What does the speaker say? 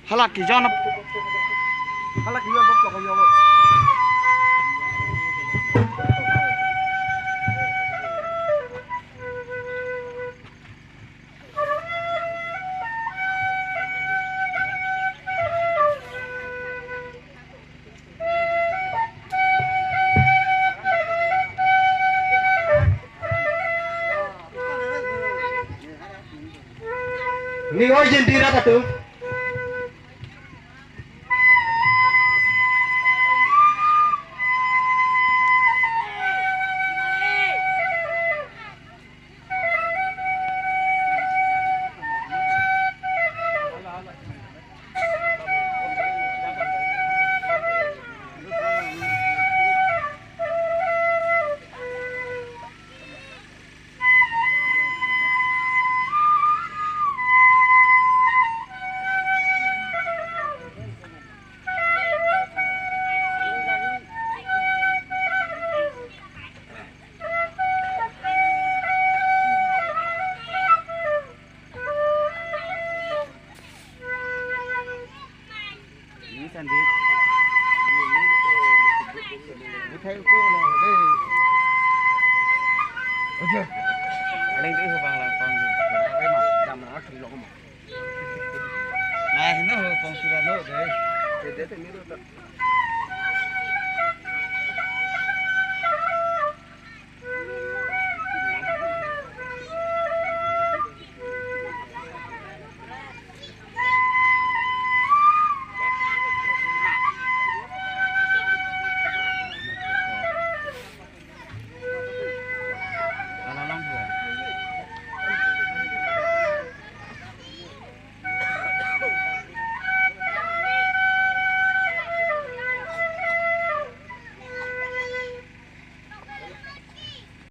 halak ki jon halak yo bop ko yo Ni oi jendira katu. sandwich thấy cô này đây chưa ở đây nữa bằng là còn cái mà làm nó thành lỗ mà này nó còn là nốt đấy để tình nữa